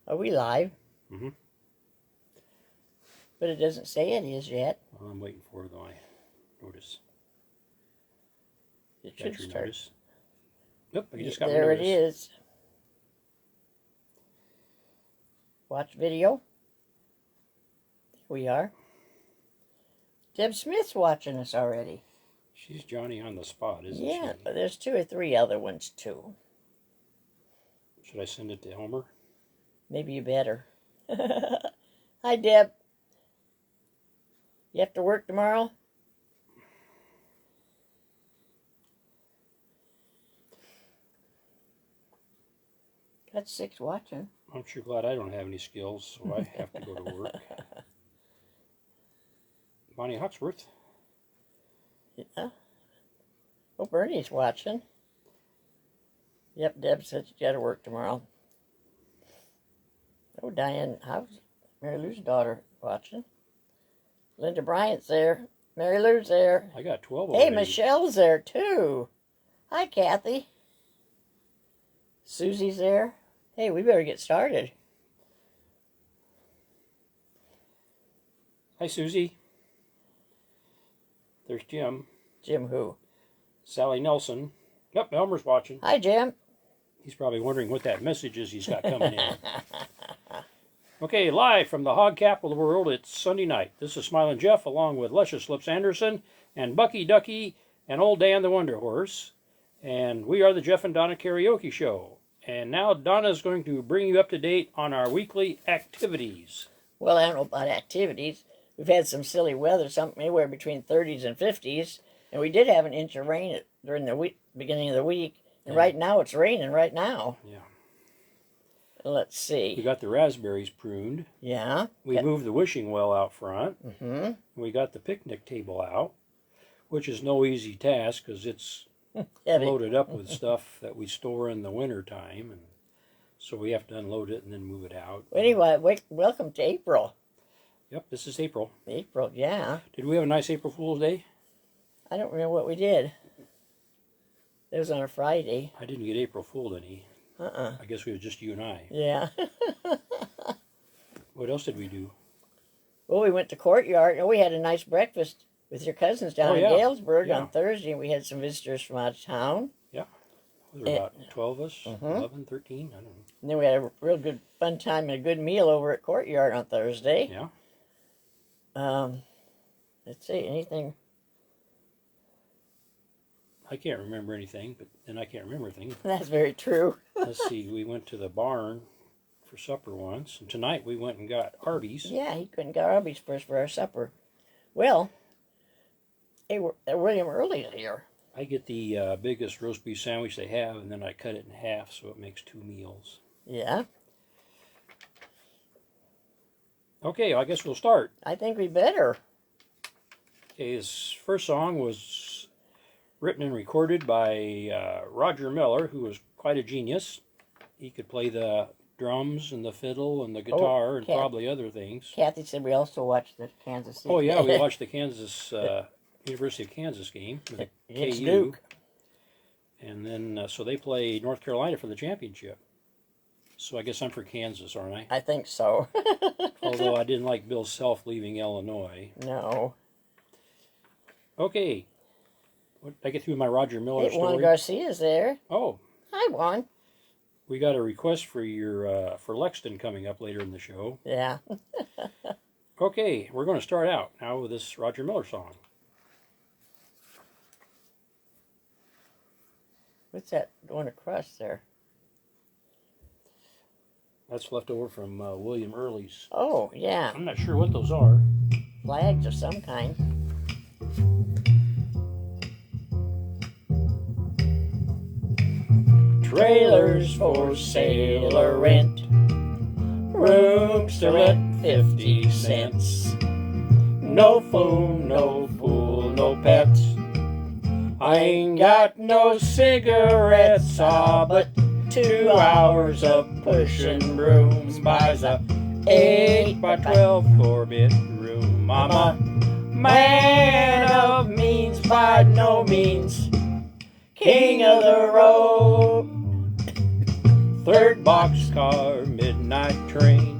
Are we live? Mm-hmm. But it doesn't say it is yet. Well, I'm waiting for the notice. It should start. Notice. Nope, I just got there my notice. It is. Watch video. There we are. Deb Smith's watching us already. She's Johnny on the spot, isn't she? Yeah, there's 2 or 3 other ones too. Should I send it to Elmer? Maybe you better. Hi, Deb. You have to work tomorrow? Got 6 watching. I'm sure glad I don't have any skills, so I have to go to work. Bonnie Hawksworth. Yeah. Oh, Bernie's watching. Yep, Deb said she got to work tomorrow. Oh, Diane, how's Mary Lou's daughter watching? Linda Bryant's there. Mary Lou's there. I got 12 Hey, already. Michelle's there too. Hi, Kathy. Susie's there. Hey, we better get started. Hi, Susie. There's Jim. Jim who? Sally Nelson. Yep, Elmer's watching. Hi, Jim. He's probably wondering what that message is he's got coming in. Okay, live from the hog capital of the world, it's Sunday night. This is Smiling Jeff along with Luscious Lips Anderson and Bucky Ducky and Old Dan the Wonder Horse. And we are the Jeff and Donna Karaoke Show. And now Donna's going to bring you up to date on our weekly activities. Well, I don't know about activities. We've had some silly weather, something anywhere between 30s and 50s. And we did have an inch of rain during the beginning of the week. And right now it's raining right now. Yeah. Let's see. We got the raspberries pruned. Yeah. We moved the wishing well out front. Mm-hmm. We got the picnic table out, which is no easy task because it's Heavy. loaded up with stuff that we store in the winter time, and so we have to unload it and then move it out. Anyway, welcome to April. Yep, this is April. April, yeah. Did we have a nice April Fool's Day? I don't remember what we did. It was on a Friday. I didn't get April Fooled any. I guess we were just you and I. Yeah. What else did we do? Well, we went to Courtyard, and we had a nice breakfast with your cousins down in Galesburg on Thursday, and we had some visitors from out of town. Yeah. There were about 12 of us, 11, 13, I don't know. And then we had a real good fun time and a good meal over at Courtyard on Thursday. Yeah. Let's see, anything... I can't remember anything, but then I can't remember anything. That's very true. Let's see, we went to the barn for supper once, and tonight we went and got Arby's. Yeah, he couldn't get Arby's first for our supper. Well, hey, William Early's here. I get the biggest roast beef sandwich they have, and then I cut it in half so it makes 2 meals. Yeah. Okay, I guess we'll start. I think we better. Okay, his first song was written and recorded by Roger Miller, who was quite a genius. He could play the drums and the fiddle and the guitar and probably other things. Kathy said we also watched the Kansas City. Oh, yeah, we watched the University of Kansas game with It's KU. Duke. And then, so they play North Carolina for the championship. So I guess I'm for Kansas, aren't I? I think so. Although I didn't like Bill Self leaving Illinois. No. Okay. What, did I get through my Roger Miller Hey, Juan story? Garcia's there. Oh. Hi, Juan. We got a request for your for Lexington coming up later in the show. Yeah. Okay, we're going to start out now with this Roger Miller song. What's that going across there? That's left over from William Early's. Oh, yeah. I'm not sure what those are. Flags of some kind. Trailers for sale or rent. Rooms to rent 50 cents. No phone, no pool, no pets. I ain't got no cigarettes, but 2 hours of pushing brooms buys a 8 by 12 4-bedroom. I'm a man of means by no means, king of the road. Third boxcar, midnight train.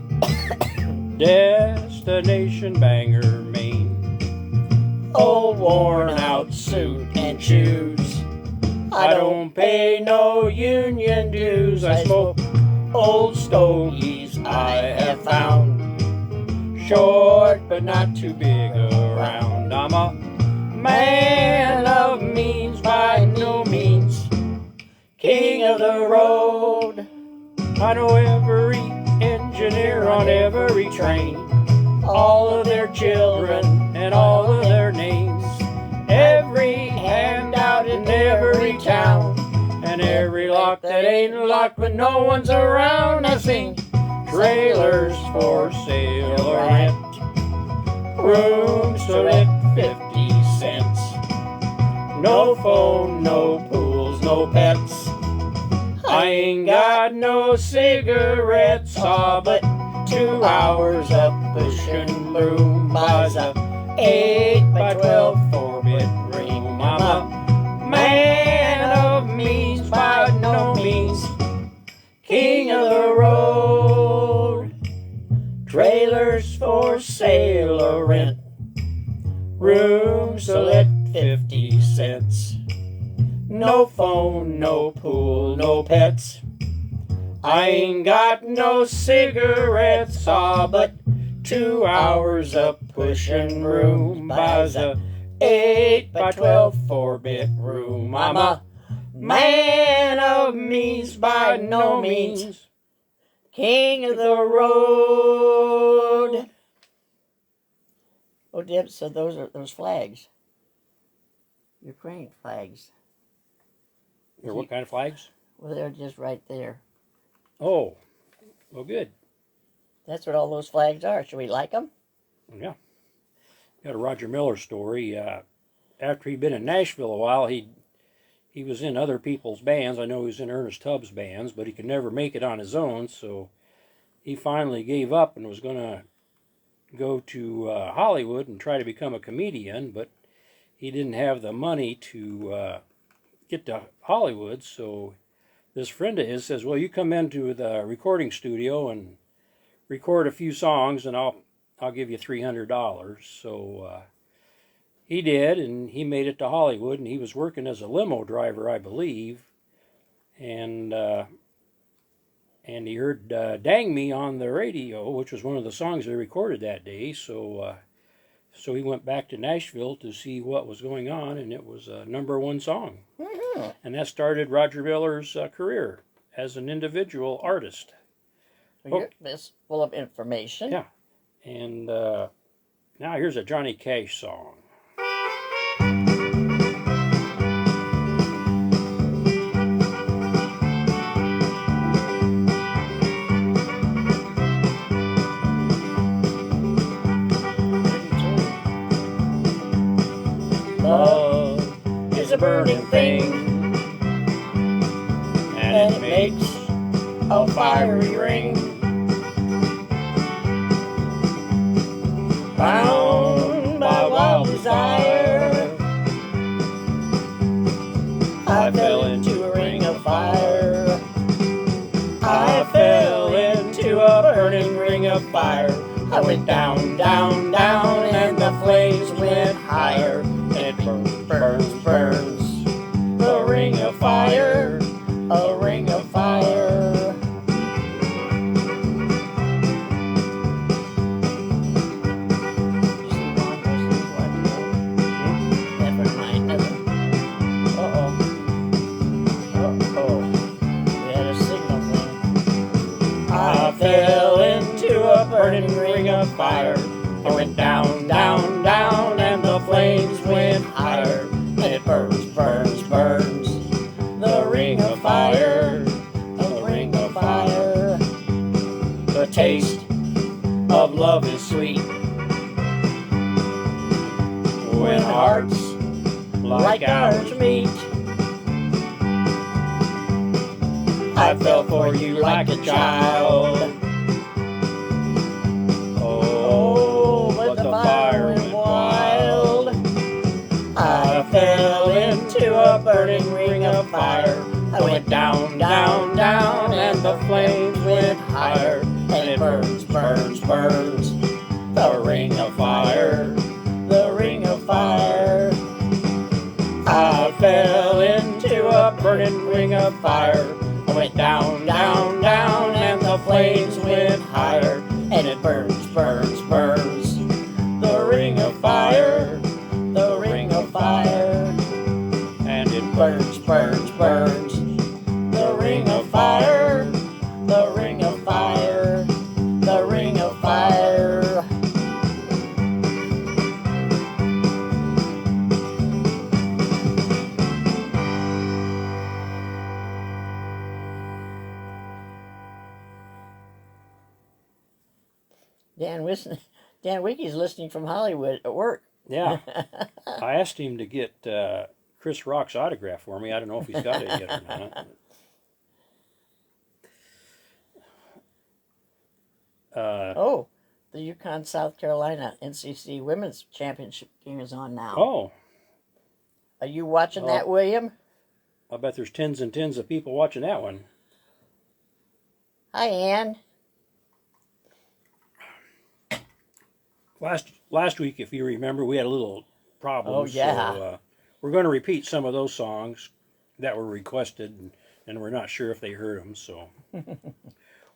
Destination Bangor, Maine. Old worn out suit and shoes. I don't pay no union dues. I smoke old stogies I have found. Short but not too big around. I'm a man of means, by no means king of the road. I know every engineer on every train, All of their children and all of their names. every handout in every town, And every lock that ain't locked when no one's around. I sing trailers for sale or rent, rooms to rent 50 cents. No phone, no pools, no pets. I ain't got no cigarettes, but 2 hours up pushing broom buys a 8 by 12 4-bedroom. I'm a man of means, by no means king of the road. Trailers for sale or rent, rooms to let 50 cents. No phone, no pool, no pets. I ain't got no cigarettes, but 2 hours up pushing room buys a 8 by 12 4-bedroom. I'm a man of means, by no means king of the road. Oh, Deb said those are those flags. Ukraine flags. Or what kind of flags? Well, they're just right there. Oh, well, good. That's what all those flags are. Should we like them? Yeah. Got a Roger Miller story. After he'd been in Nashville a while, he was in other people's bands. I know he was in Ernest Tubbs' bands, but he could never make it on his own, so he finally gave up and was going to go to Hollywood and try to become a comedian, but he didn't have the money to get to Hollywood, so this friend of his says, well, you come into the recording studio and record a few songs and I'll give you $300. So he did, and he made it to Hollywood, and he was working as a limo driver, I believe, and he heard Dang Me on the radio, which was one of the songs they recorded that day, so he went back to Nashville to see what was going on, and it was a #1 song. Mm-hmm. And that started Roger Miller's career as an individual artist. You're this full of information. Yeah. And now here's a Johnny Cash song. Love is a burning thing, and it makes a fiery ring. Bound by wild desire, I fell into a ring of fire. I fell into a burning ring of fire. I went down, down, down, and the flames went higher. It burns, burns, burns. A ring of fire, a ring of fire. Never mind, nothing. Uh-oh. Uh-oh. We had a signal thing. I fell into a burning ring of fire. I went down, down, down, and the flames went higher. And it burns, burns, burns. The ring of fire, a ring of fire. The taste of love is sweet when hearts like ours meet. I fell for you like a child. Oh, but the fire went wild. I fell into a burning ring of fire. I went down, down, down, and the flames went higher, and it burns, burns, burns. The ring of fire, the ring of fire. I fell into a burning ring of fire. I went down, down, down, and the flames went higher, and it burns, burns, burns. The ring of fire, the ring of fire. And it Burns, burns, burns. The ring of fire, the ring of fire, the ring of fire. Dan Wickey's listening from Hollywood at work. Yeah. I asked him to get Chris Rock's autograph for me. I don't know if he's got it yet or not. Oh, the Yukon, South Carolina NCC Women's Championship game is on now. Oh, Are you watching that, William? I bet there's tens and tens of people watching that one. Hi, Ann. Last week, if you remember, we had a little problem. Oh, yeah. So we're going to repeat some of those songs that were requested, and we're not sure if they heard them. So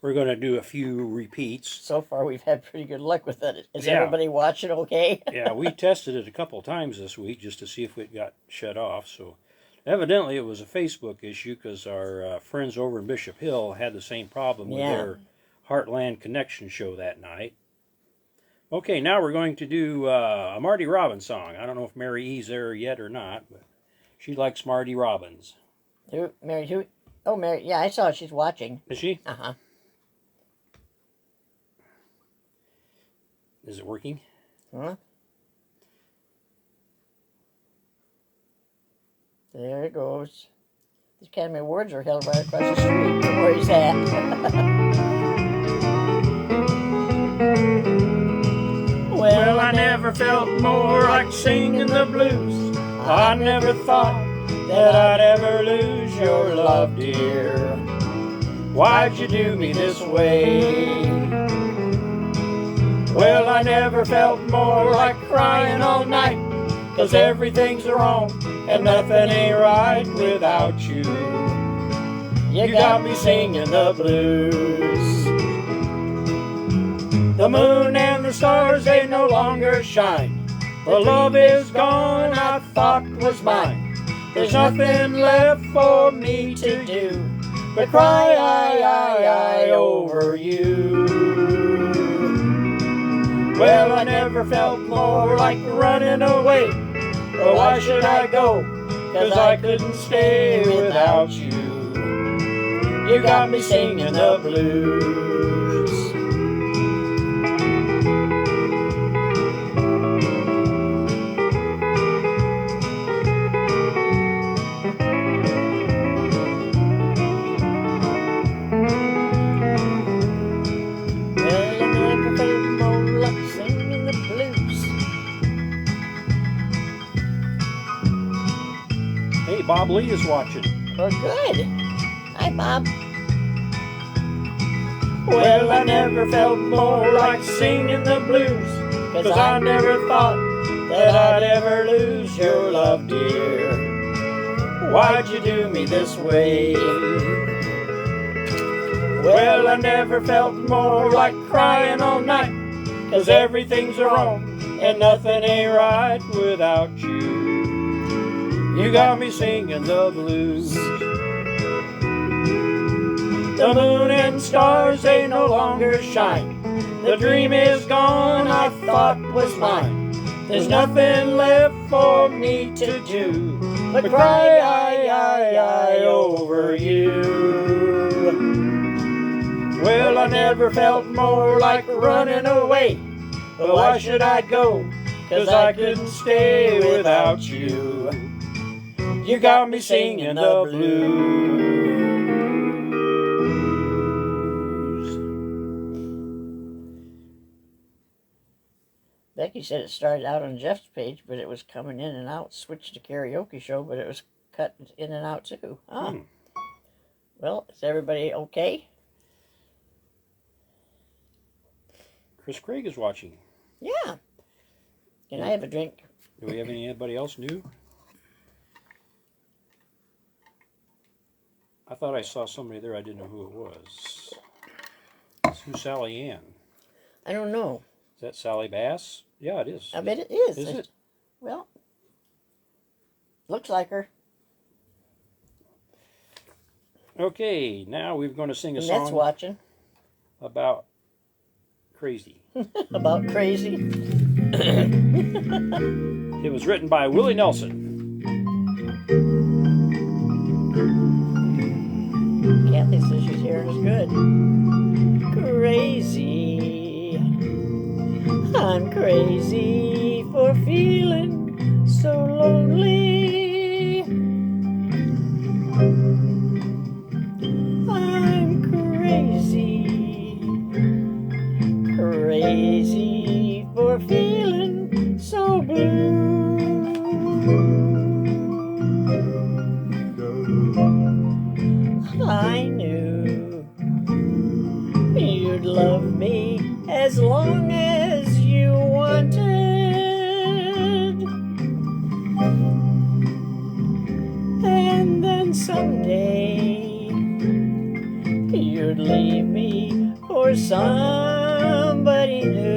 we're going to do a few repeats. So far, we've had pretty good luck with it. Is Yeah. everybody watching okay? Yeah, we tested it a couple of times this week just to see if it got shut off. So evidently, it was a Facebook issue because our friends over in Bishop Hill had the same problem with their Heartland Connection show that night. Okay, now we're going to do a Marty Robbins song. I don't know if Mary E's there yet or not, but she likes Marty Robbins. Who? Mary, who? Oh, Mary. Yeah, I saw she's watching. Is she? Uh-huh. Is it working? Huh? There it goes. The Academy Awards are held right across the street from where he's at. Well, I never felt more like singing the blues. I never thought that I'd ever lose your love, dear. Why'd you do me this way? Well, I never felt more like crying all night, 'cause everything's wrong and nothing ain't right without you. You got me singing the blues. The moon and the stars, they no longer shine. The love is gone I thought was mine. There's nothing left for me to do but cry I over you. Well, I never felt more like running away. But why should I go? 'Cause I couldn't stay without you. You got me singing the blues. Hey, Bob Lee is watching. Well, good. Hi, Bob. Well, I never felt more like singing the blues, 'cause I never thought that I'd ever lose your love, dear. Why'd you do me this way? Well, I never felt more like crying all night, 'cause everything's wrong and nothing ain't right without you. You got me singing the blues. The moon and stars, they no longer shine. The dream is gone I thought was mine. There's nothing left for me to do but cry I over you. Well, I never felt more like running away. But why should I go? 'Cause I couldn't stay without you. You got me singing the blues. Becky said it started out on Jeff's page, but it was coming in and out. Switched to karaoke show, but it was cut in and out too. Huh? Well, is everybody okay? Chris Craig is watching. Yeah. Can I have a drink? Do we have anybody else new? I thought I saw somebody there. I didn't know who it was. It's who Sally Ann? I don't know. Is that Sally Bass? Yeah, it is. I bet it is. Is it? Well, looks like her. Okay, now we're going to sing a And that's song watching. about crazy. About crazy. It was written by Willie Nelson. Kathy says she's hearing us good. Crazy. I'm crazy for feeling so lonely. I'm crazy. Crazy for feeling so blue. I knew you'd love me as long as you wanted, and then someday you'd leave me for somebody new.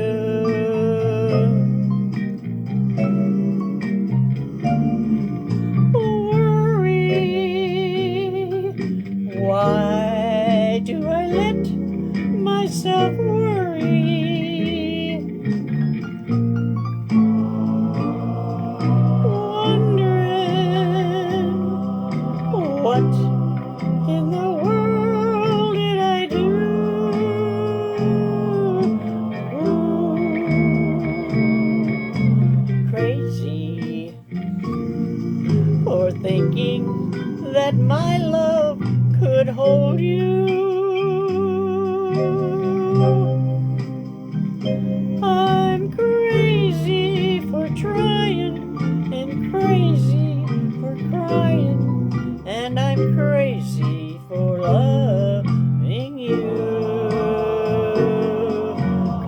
Why do I let myself worry? Wondering what in the world did I do? Crazy for thinking that my love could hold you. I'm crazy for trying and crazy for crying, and I'm crazy for loving you.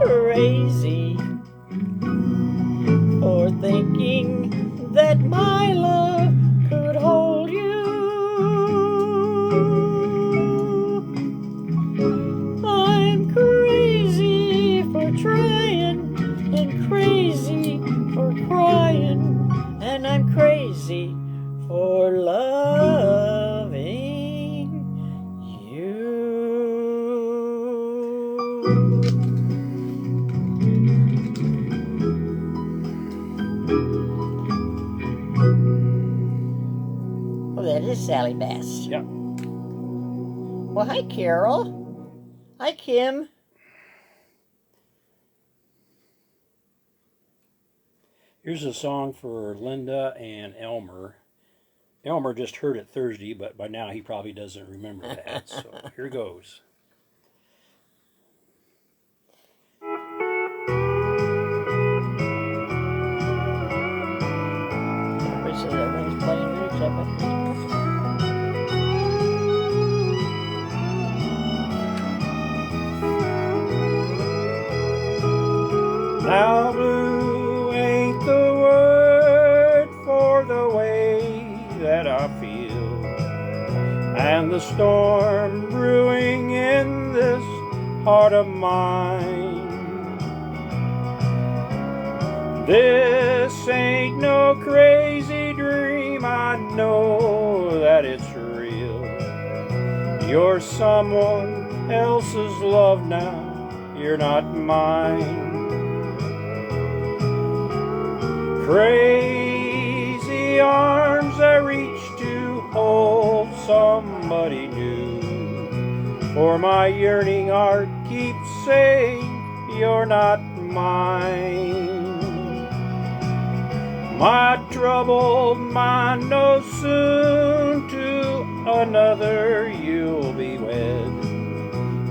Crazy for thinking that my love could hold you. I'm crazy for trying and crazy for crying, and I'm crazy for loving you. Oh, that is Sally Bass. Yeah. Well, hi, Carol. Hi, Kim. Here's a song for Linda and Elmer. Elmer just heard it Thursday, but by now he probably doesn't remember that. So here goes. Everybody says everybody's playing music except me. Now blue ain't the word for the way that I feel, and the storm brewing in this heart of mine. This ain't no crazy dream, I know that it's real. You're someone else's love now, you're not mine. Crazy arms that reach to hold somebody new, for my yearning heart keeps saying you're not mine. My troubled mind knows soon to another you'll be wed,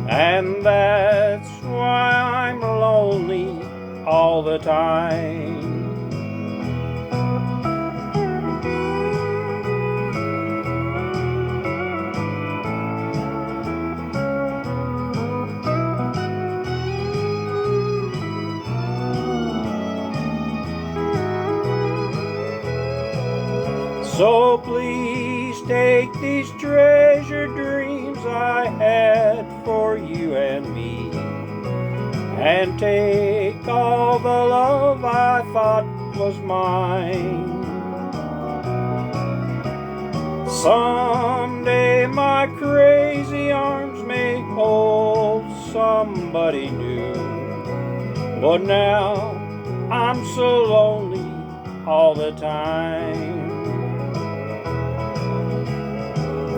and that's why I'm lonely all the time. So please take these treasured dreams I had for you and me, and take all the love I thought was mine. Someday my crazy arms may hold somebody new, but now I'm so lonely all the time.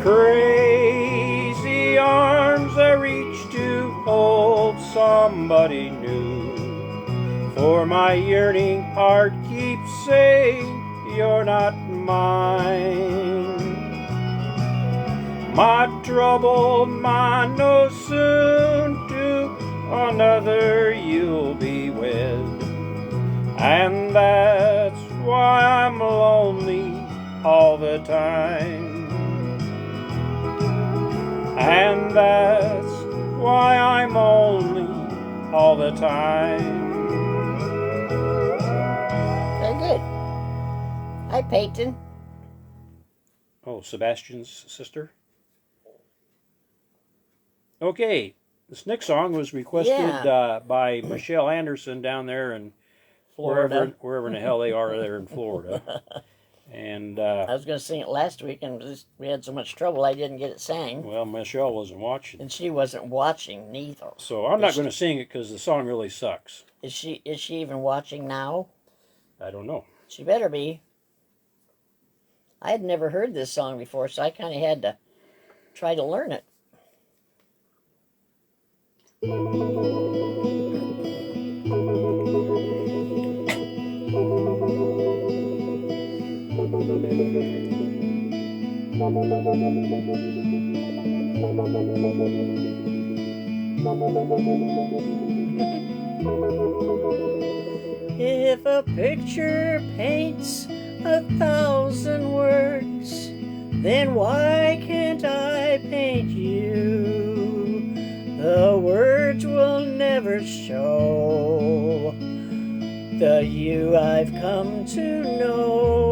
Crazy arms that reach to hold somebody new, for my yearning heart keeps saying you're not mine. My troubled mind knows soon to another you'll be wed, and that's why I'm lonely all the time. And that's why I'm lonely all the time. Very good. Hi, Peyton. Oh, Sebastian's sister? Okay, this next song was requested by Michelle Anderson down there in Florida. wherever in the hell they are there in Florida. And I was going to sing it last week, and we had so much trouble I didn't get it sang. well, Michelle wasn't watching, And she wasn't watching neither. so I'm not going to sing it because the song really sucks. Is she even watching now? I don't know. She better be. I had never heard this song before, so I kind of had to try to learn it. If a picture paints 1,000 words, then why can't I paint you? The words will never show the you I've come to know.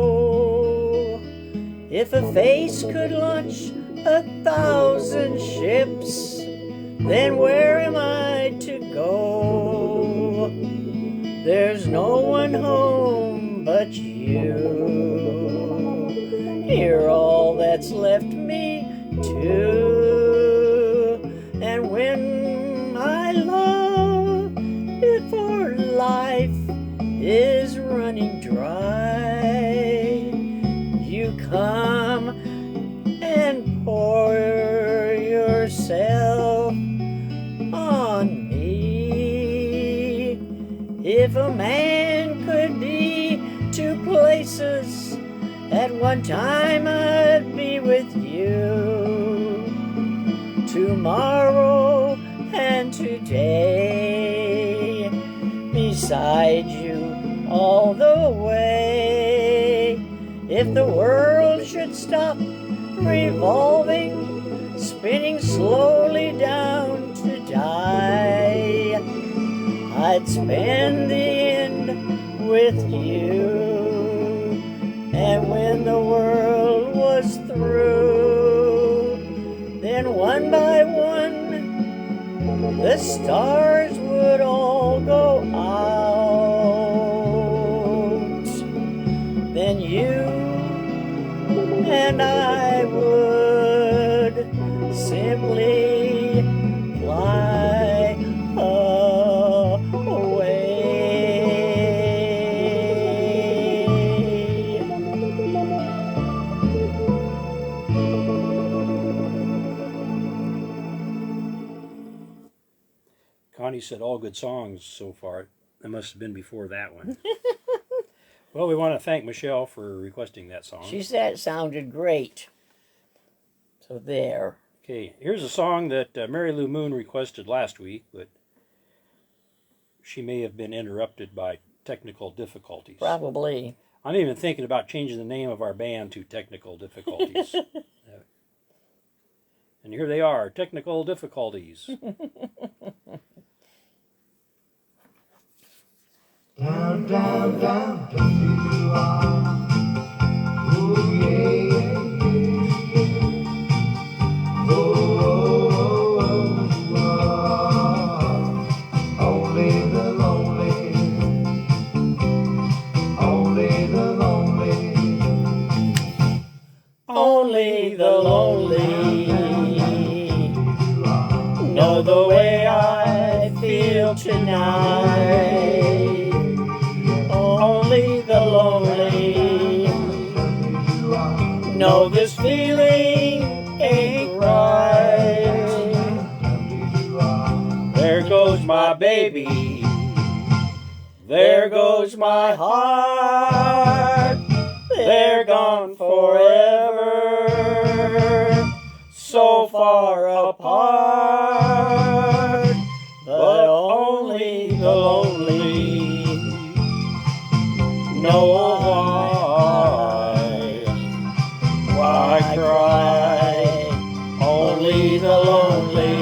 If a face could launch 1,000 ships, then where am I to go? There's no one home but you. You're all that's left me to. And when my love for life is running dry, you come and pour yourself on me. If a man could be 2 places at one time, I'd be with you tomorrow and today, beside you all the way. If the world should stop revolving, spinning slowly down to die, I'd spend the end with you. And when the world was through, then one by one the stars would all go out. Then you and I would simply fly away. Connie said all good songs so far. That must have been before that one. Well, we want to thank Michelle for requesting that song. She said it sounded great. So there. Okay, here's a song that Mary Lou Moon requested last week, but she may have been interrupted by technical difficulties. Probably. I'm even thinking about changing the name of our band to Technical Difficulties. And here they are, Technical Difficulties. Down, down, down, down you are. Ooh, yeah. way I feel tonight. Only the lonely know this feeling ain't right. There goes my baby, there goes my heart, they're gone forever, so far apart. But only the lonely know why cry. Only the lonely.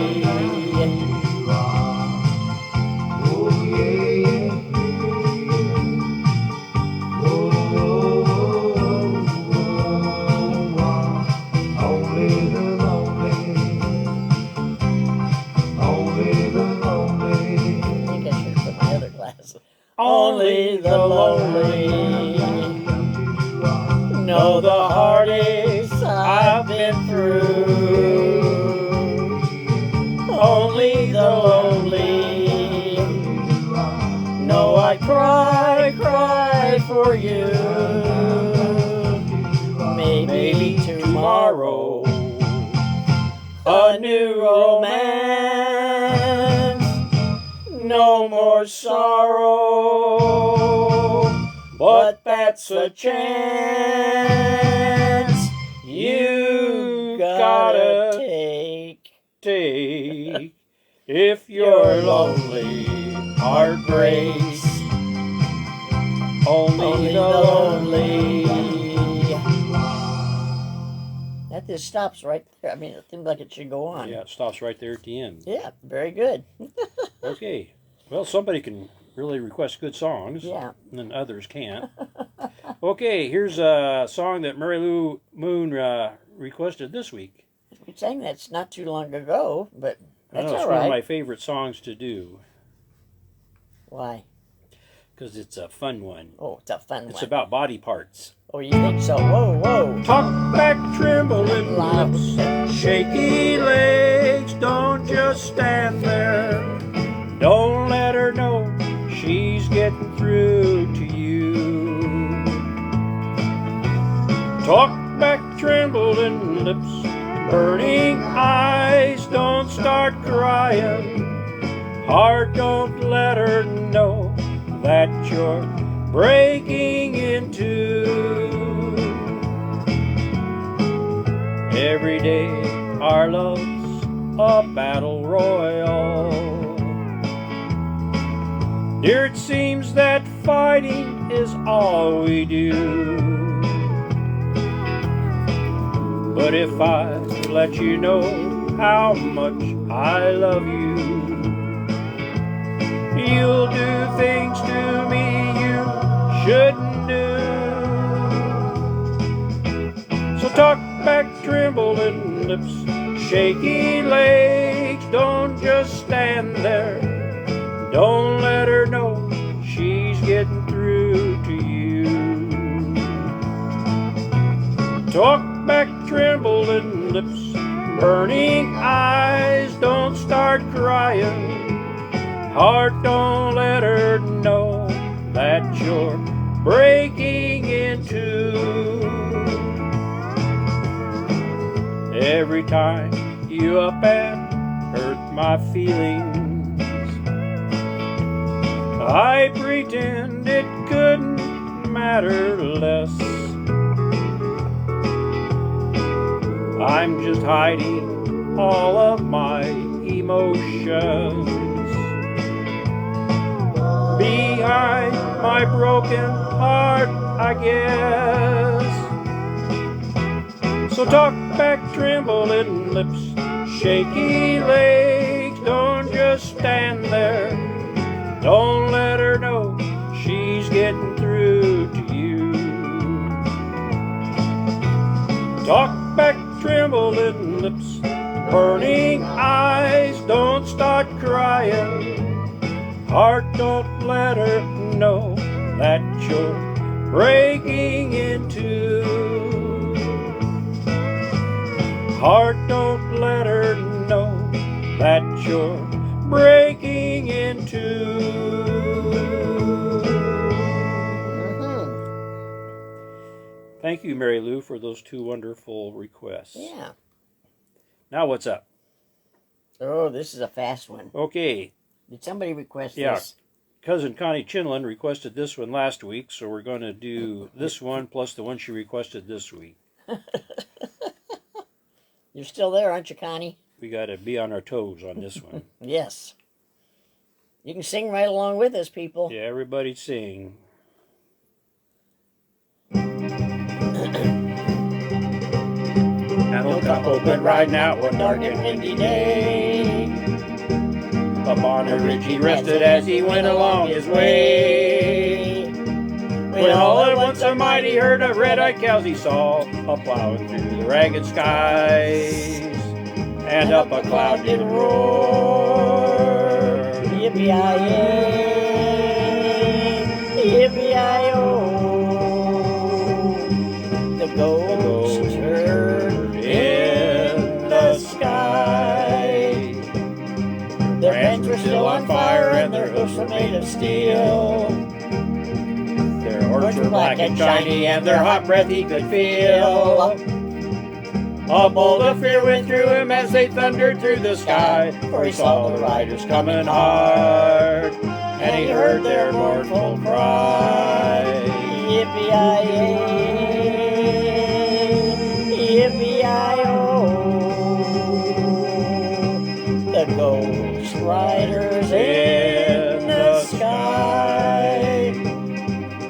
Only the lonely know the heartaches I've been through. Only the lonely know I cry for you. Maybe tomorrow a new romance, no more sorrow, but that's a chance you gotta take if your lonely heart breaks. Only the lonely. That just stops right there. I mean, it seems like it should go on. Yeah, it stops right there at the end. Yeah, very good. Okay. Well, somebody can really request good songs. Yeah. And others can't. Okay, here's a song that Mary Lou Moon requested this week. We sang that not too long ago, but that's It's all one of right. my favorite songs to do. Why? Because it's a fun one. Oh, it's a fun It's one. about body parts. Oh, you think so? Whoa, whoa. Talk back, trembling lips, shaky legs, don't just stand there. Don't let her know she's getting through to you. Talk back, trembling lips, burning eyes, don't start crying. Heart, don't let her know that you're breaking into. Every day our love's a battle royal. Dear, it seems that fighting is all we do. But if I let you know how much I love you, you'll do things to me you shouldn't do. So talk back, trembling lips, shaky legs, don't just stand there. Don't let her know she's getting through to you. Talk back, trembling lips, burning eyes, don't start crying. Heart, don't let her know that you're breaking into. Every time you up and hurt my feelings, I pretend it couldn't matter less. I'm just hiding all of my emotions behind my broken heart, I guess. So talk back, trembling lips, shaky legs, don't just stand there. Don't let her know she's getting through to you. Talk back, trembling lips, burning eyes, don't start crying. Heart, don't let her know that you're breaking into. Heart, don't let her know that you're breaking into. Thank you, Mary Lou, for those two wonderful requests. Yeah. Now what's up? Oh, this is a fast one. Okay. Did somebody request Yeah. this? Cousin Connie Chinlin requested this one last week, so we're going to do this one plus the one she requested this week. You're still there, aren't you, Connie? We got to be on our toes on this one. Yes. You can sing right along with us, people. Yeah, everybody sing. I hope the open riding out one dark and windy day. Up on a ridge he rested as he went along his way. When all at once a mighty herd of red-eyed cows he saw, a-plowing through the ragged skies, and up a cloud did roar. Yippee-yi-yay, yippee-yi-oh. The ghost turned in the sky. Their hands were still on fire and their hoofs were made of steel. Their horns were black and shiny and their hot breath he could feel. A bolt of fear went through him as they thundered through the sky, for he saw the riders coming hard, and he heard their mournful cry. Yippee-yi-yay, yippee-yi-oh. The ghost riders in the sky.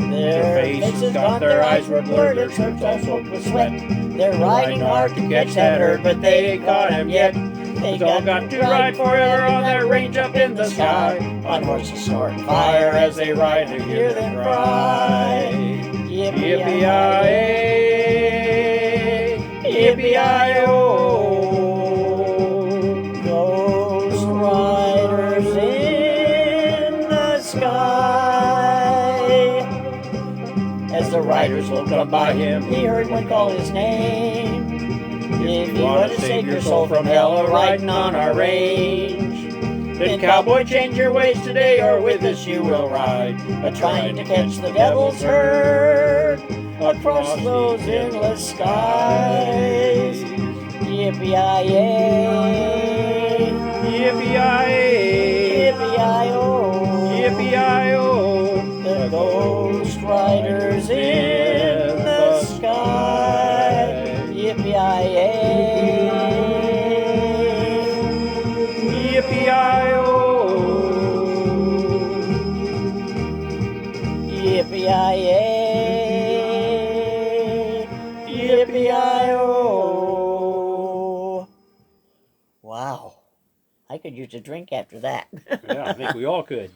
Their faces gaunt, their eyes were blurred, their shirts all soaked with sweat. They're riding hard to catch that herd, but they ain't caught him yet. They all got to ride forever on that range up in the sky, on horses snorting fire as they ride to hear them cry. Yippee-yi-yay, yippee-yi-oh. Ghost riders in the sky. As the riders looked up by him, he heard one call his name. If you want to save your soul from hell or riding on our range, then cowboy, change your ways today, or with us you will ride, a-trying to catch the devil's herd across those endless skies. Yippee-yi-yay, Yippee-yi-yay, yippee-yi-oh, yippee-yi-oh. the ghost riders in the sky. Yippee-yi-yay, Yippee-yi-oh. yippee-yi-yay, yippee-yi-oh. Wow, I could use a drink after that. Yeah, I think we all could.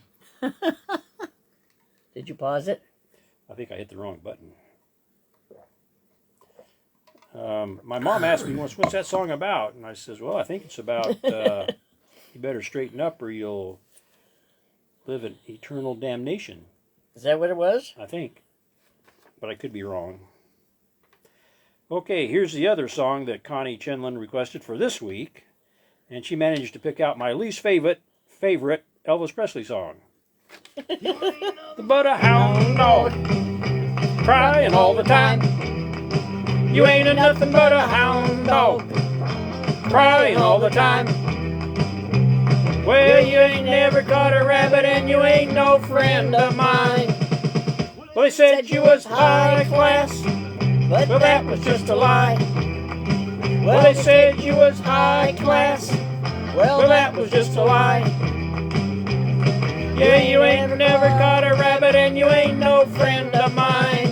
Did you pause it? I think I hit the wrong button. My mom asked me once, what's that song about? And I says, well, I think it's about you better straighten up or you'll live in eternal damnation. Is that what it was? I think. But I could be wrong. Okay, here's the other song that Connie Chinlin requested for this week. And she managed to pick out my least favorite Elvis Presley song. But a hound dog, crying all the time. You ain't a nothing but a hound dog, crying all the time. Well, you ain't never caught a rabbit and you ain't no friend of mine. Well, they said you was high class, But well, that was just a lie. Well, they said you was high class, well, that was just a lie. Yeah, you ain't never caught a rabbit and you ain't no friend of mine.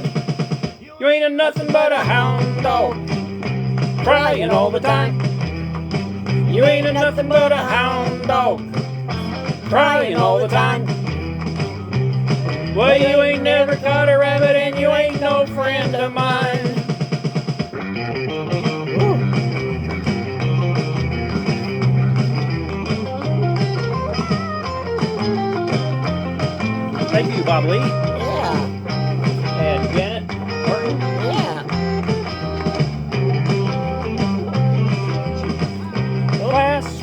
You ain't a nothing but a hound dog, crying all the time. You ain't a nothing but a hound dog, crying all the time. Well, you ain't never caught a rabbit and you ain't no friend of mine. Thank you, Bob Lee. Yeah, And Janet Martin. yeah. Class,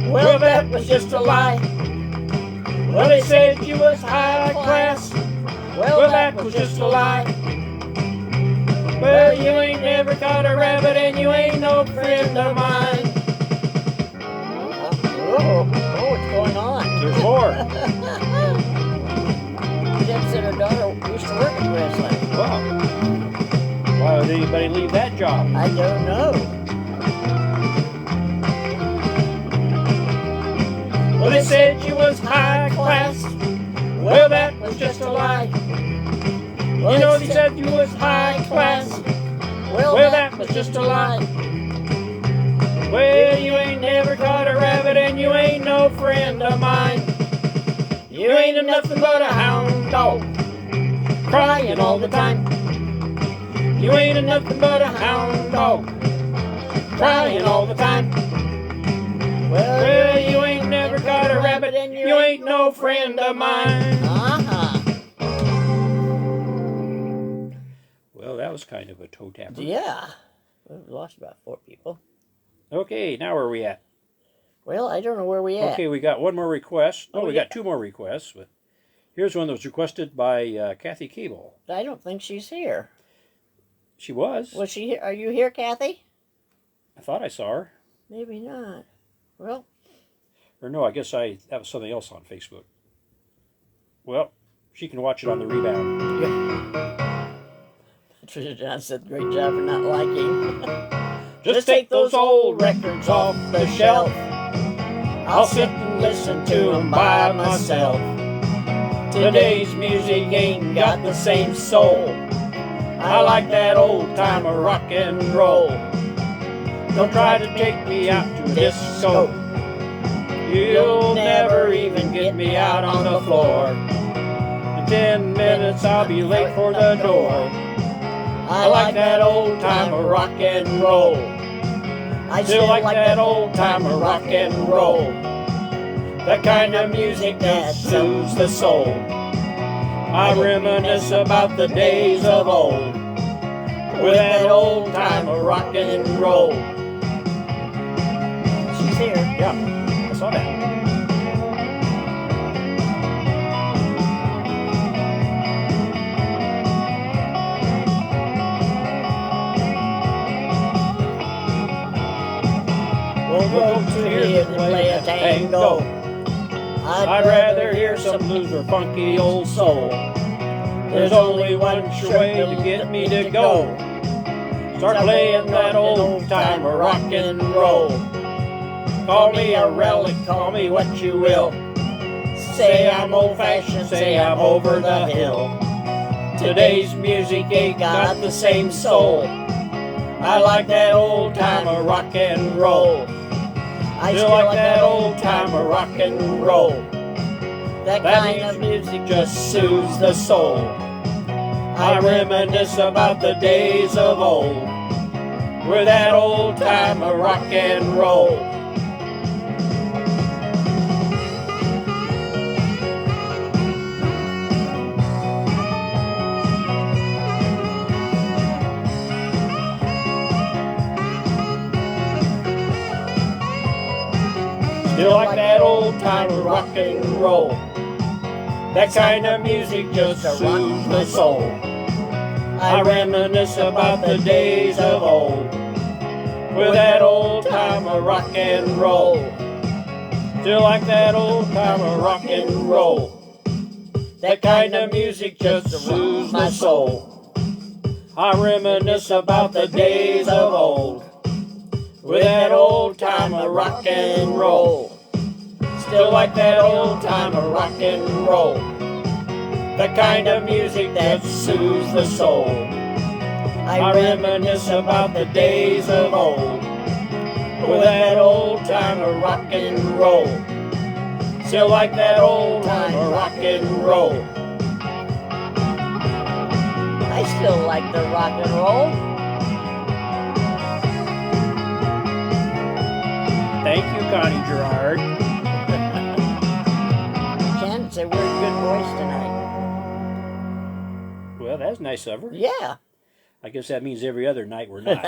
well, that was just just a lie. Well, they said you was high class. Well, that was just a lie. Well, you ain't never caught a rabbit and you ain't no friend of mine. Oh, what's going on? There's more. Jim said her daughter used to work at Grassland. Wow. Why would anybody leave that job? I don't know. Well, they said you was high class. Well, that was just a lie. Well, you know, they said you was high class. Well, that was just a lie. Well, you ain't never caught a rabbit and you ain't no friend of mine. You ain't nothing but a hound dog, crying all the time. You ain't nothing but a hound dog, crying all the time. Well, you ain't never caught a rabbit and you ain't no friend of mine. Well, that was kind of a toe tapper. Yeah. We've lost about 4 people. Okay, now where are we at? Well, I don't know where we at. Okay, we got one more request. No, Oh, we got 2 more requests. But here's one that was requested by Kathy Cable. I don't think she's here. She was. Was she here? Are you here, Kathy? I thought I saw her. Maybe not. Well. Or no, I guess that was something else on Facebook. Well, she can watch it on the rebound. Trisha John said, great job for not liking. Just take those old records off the shelf. I'll sit and listen to them by myself. Today's music ain't got the same soul. I like that old time of rock and roll. Don't try to take me out to a disco. You'll never even get me out on the floor. In 10 minutes I'll be late for the door. I like that old time of rock and roll. I still like that old time of rock and roll. That kind of music that soothes the soul. I reminisce about the days of old with that old time of rock and roll. She's here. Yeah, I saw that. We'll go to here and play a tango. I'd rather hear some blues or funky old soul. There's only one sure way to get me to go. Start playing that old time of rock and roll. Call me a relic, call me what you will. Say I'm old-fashioned, say I'm over the hill. Today's music ain't got the same soul. I like that old time of rock and roll. I still like that old time of rock and roll. That kind of music just soothes the soul. I reminisce about the days of old with that old time of rock and roll. Still like that old time of rock and roll. That kind of music just soothes the soul. I reminisce about the days of old with that old time of rock and roll. Still like that old time of rock and roll. That kind of music just soothes my soul. I reminisce about the days of old with that old time of rock and roll. Still like that old time of rock and roll. The kind of music that soothes the soul. I reminisce about the days of old with that old time of rock and roll. Still like that old time of rock and roll. I still like the rock and roll. Thank you, Connie Gerard. Ken said we're a good voice tonight. Well, that's nice of her. Yeah. I guess that means every other night we're not.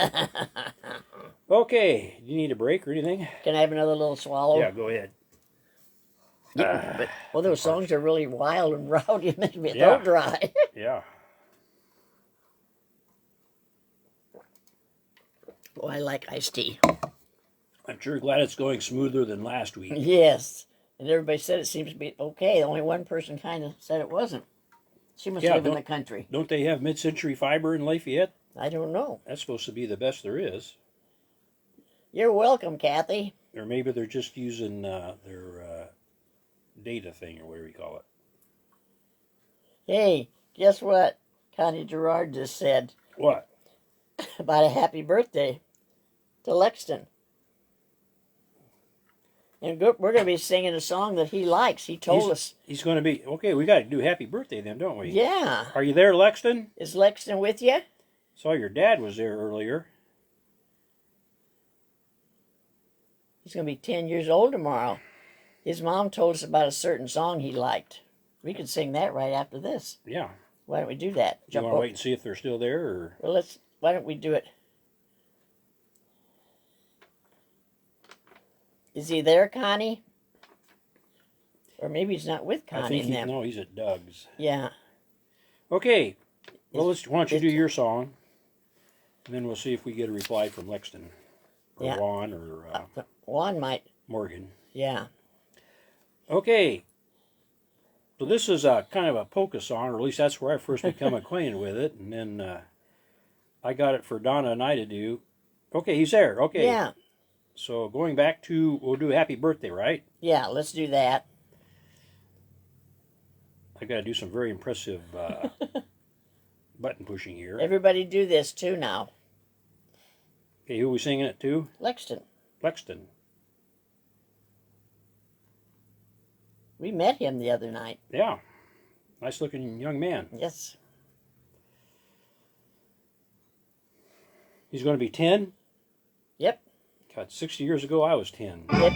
Okay, you need a break or anything? Can I have another little swallow? Yeah, go ahead. Yeah, but well, those songs are really wild and rowdy and make me Yeah. throat dry. Yeah. Oh, I like iced tea. I'm sure glad it's going smoother than last week. Yes, and everybody said it seems to be okay. Only one person kind of said it wasn't. She must Yeah, live in the country. Don't they have mid-century fiber in Lafayette? I don't know. That's supposed to be the best there is. You're welcome, Kathy. Or maybe they're just using their data thing or whatever you call it. Hey, guess what? Connie Gerard just said What? about a happy birthday to Lexton. And we're going to be singing a song that he likes. He told us. He's going to be, okay, we got to do happy birthday then, don't we? Yeah. Are you there, Lexton? Is Lexton with you? Saw your dad was there earlier. He's going to be 10 years old tomorrow. His mom told us about a certain song he liked. We could sing that right after this. Yeah. Why don't we do that? You want to wait and see if they're still there? Or? Well, why don't we do it? Is he there, Connie? Or maybe he's not with Connie. I think no, he's at Doug's. Yeah. Okay. Well, why don't you do your song, and then we'll see if we get a reply from Lexton, or Juan, or Juan might. Morgan. Yeah. Okay. So this is a kind of a polka song, or at least that's where I first become acquainted with it, and then I got it for Donna and I to do. Okay, he's there. Okay. Yeah. So going back to, we'll do Happy Birthday, right? Yeah, let's do that. I've got to do some very impressive button pushing here. Everybody do this too now. Okay, who are we singing it to? Lexton. Lexton. We met him the other night. Yeah. Nice looking young man. Yes. He's going to be 10? Yep. God, 60 years ago I was 10. Yep.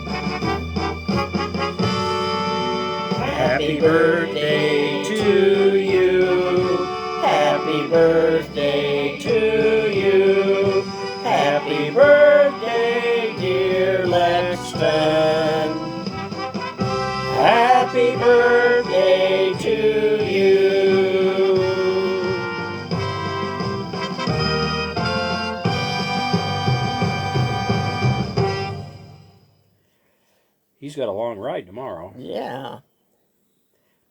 Happy birthday to you. Happy birthday to you. Happy birthday, dear Lexton. Happy birthday to you. He's got a long ride tomorrow. Yeah.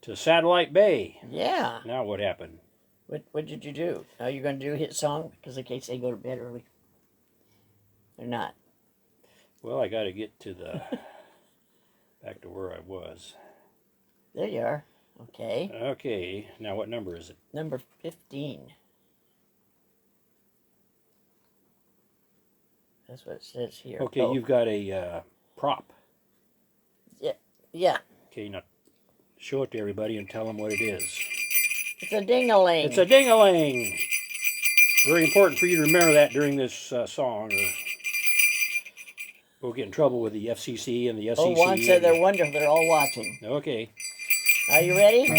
To Satellite Bay. Yeah. Now what happened? What did you do? Are you going to do his song? Because in case they go to bed early. Or not. Well, I got to get to the... back to where I was. There you are. Okay. Okay. Now what number is it? Number 15. That's what it says here. Okay, you've got a prop. Yeah. Okay, now show it to everybody and tell them what it is. It's a ding-a-ling. It's a ding-a-ling. Very important for you to remember that during this song, or we'll get in trouble with the FCC and the SEC. Oh, Juan said they're wonderful. They're all watching. Okay. Are you ready?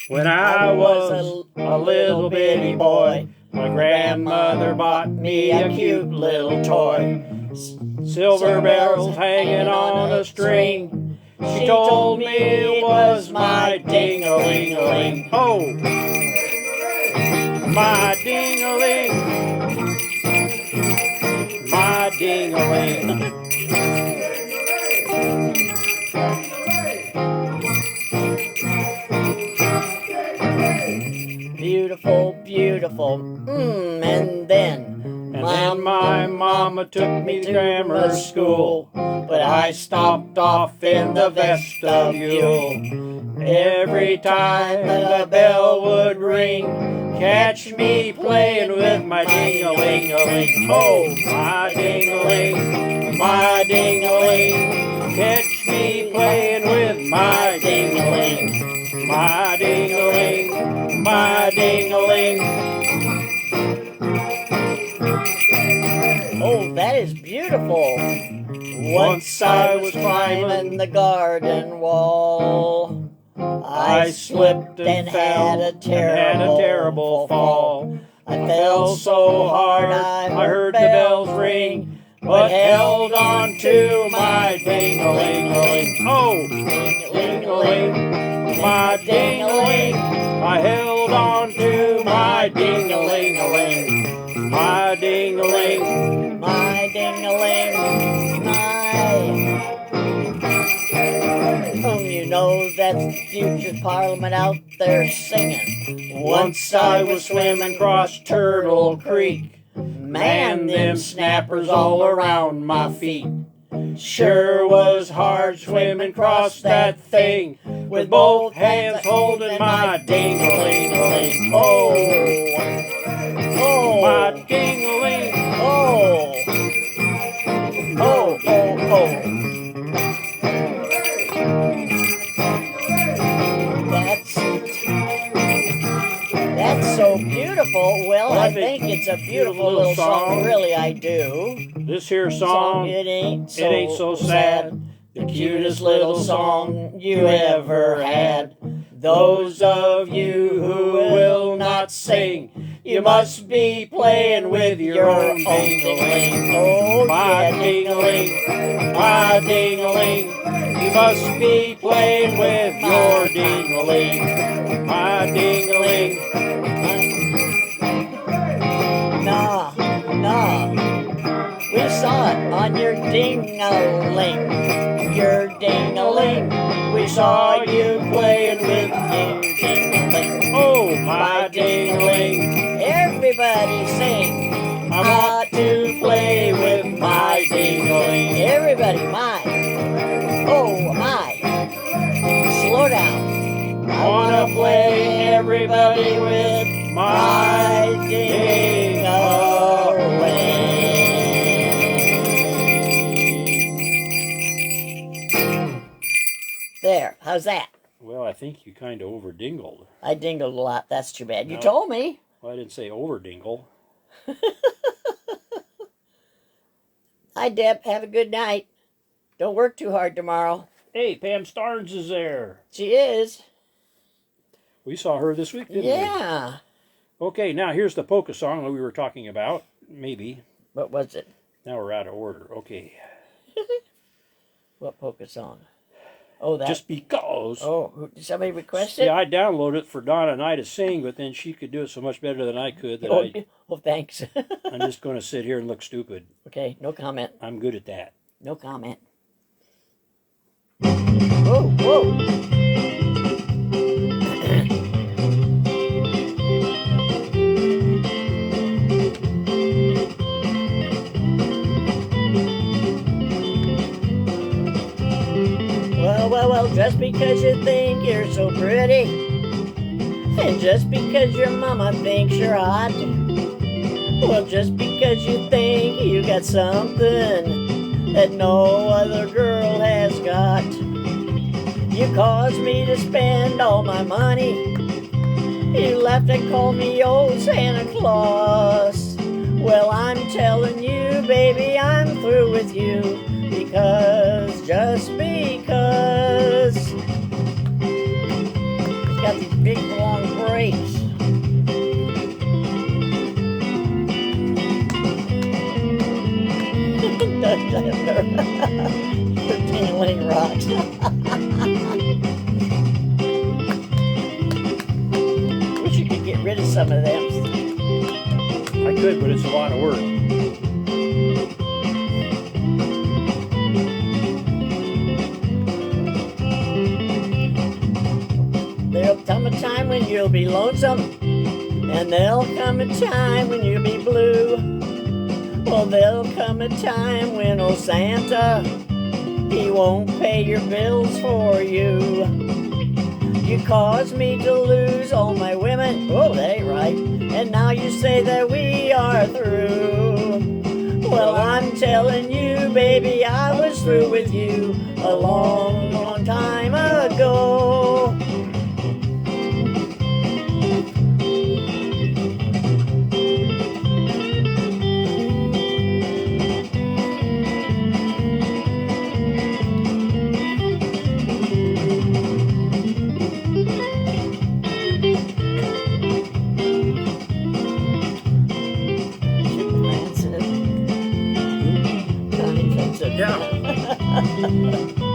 When I was a little bitty boy, my grandmother bought me a cute little toy. Silver bells hanging on a string. She told me it was my ding-a-ling-a-ling. Oh! My ding-a-ling. My ding-a-ling. Beautiful, beautiful. And then my mama took me to grammar school, but I stopped off in the vestibule. Every time the bell would ring, catch me playing with my ding-a-ling-a-ling. Oh, my ding-a-ling, my ding-a-ling. Catch me playing with my ding-a-ling, my ding-a-ling, my ding-a-ling. oh, that is beautiful. Once I was climbing the garden wall. I slipped and had a terrible fall. I fell so hard I heard the bells ring. but held on to my ding-a-ling-a-ling. Oh, Ding-a-ling-a-ling. my ding-a-ling. I held on to my ding-a-ling-a-ling. My ding-a-ling. My ding-a-ling. You know that's the future Parliament out there singing. Once I was swimming across Turtle Creek. Man, them snappers all around my feet. Sure was hard swimming across that thing with both hands holding my ding-a-ling-a-ling. Oh, Oh, my ding-a-ling. oh, oh, oh, oh. That's so beautiful. Well, I think it's a beautiful little song. Really, I do. This here song, It ain't so sad. The cutest little song you ever had. Those of you who will not sing, you must be playing with your own ding-a-ling. Oh, My yeah, ding-a-ling, my ding-a-ling. You must be playing with your ding-a-ling. My ding-a-ling. Nah. We saw it on your ding-a-ling. Your ding-a-ling. We saw you playing with your ding-a-ling. Oh, my ding-a-ling. Everybody sing. I want to play with my ding-a-ling. Everybody, my. Oh, my. Slow down. I want to play everybody with my ding-a-ling. There, how's that? Well, I think you kind of over-dingled. I dingled a lot, that's too bad. You No. told me. Well, I didn't say over-dingle. Hi, Deb. Have a good night. Don't work too hard tomorrow. Hey, Pam Starnes is there. She is. We saw her this week, didn't Yeah. we? Okay, now here's the polka song that we were talking about. Maybe. What was it? Now we're out of order. Okay. What polka song? Oh, that. Just because. Oh, did somebody request it? Yeah, I downloaded it for Donna and I to sing, but then she could do it so much better than I could that Oh, thanks. I'm just going to sit here and look stupid. Okay, no comment. I'm good at that. No comment. Whoa, whoa. Well, just because you think you're so pretty, and just because your mama thinks you're hot, well, just because you think you got something that no other girl has got, you caused me to spend all my money. You left and called me old Santa Claus. Well, I'm telling you, baby, I'm through with you. Just because. He's got these big long braids. The ding-a-ling rocks. Wish you could get rid of some of them. I could, but it's a lot of work. There'll come a time when you'll be lonesome, and there'll come a time when you'll be blue. Well, there'll come a time when old Santa, he won't pay your bills for you. You caused me to lose all my women. Oh, that ain't right. And now you say that we are through. Well, I'm telling you, baby, I was through with you a long, long time ago.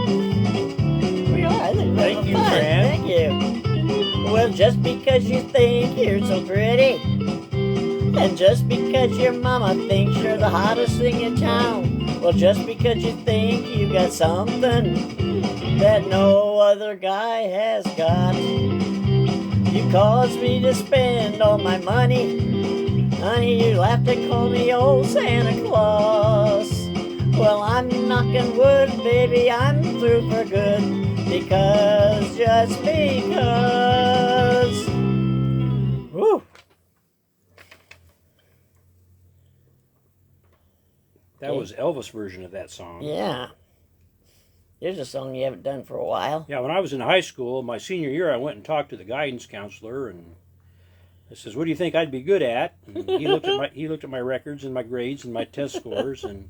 We are. I think Thank that's you, fun. Fran. Thank you. Well, just because you think you're so pretty, and just because your mama thinks you're the hottest thing in town, well, just because you think you got something that no other guy has got, you cause me to spend all my money. Honey, you laughed and called me old Santa Claus. Well, I'm knocking wood, baby, I'm through for good. Just because. Woo! That was Elvis' version of that song. Yeah. Here's a song you haven't done for a while. Yeah, when I was in high school, my senior year, I went and talked to the guidance counselor, and I says, "What do you think I'd be good at?" And he looked at my records and my grades and my test scores, and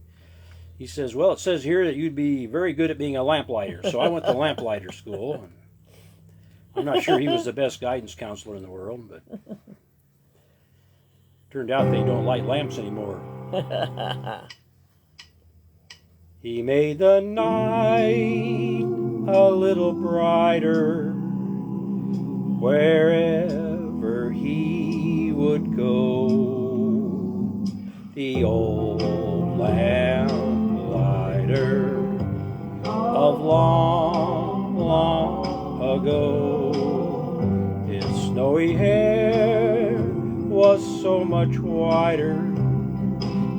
he says, "Well, it says here that you'd be very good at being a lamplighter." So I went to lamplighter school. And I'm not sure he was the best guidance counselor in the world, but turned out they don't light lamps anymore. He made the night a little brighter wherever he would go. The old lamplighter of long, long ago. His snowy hair was so much whiter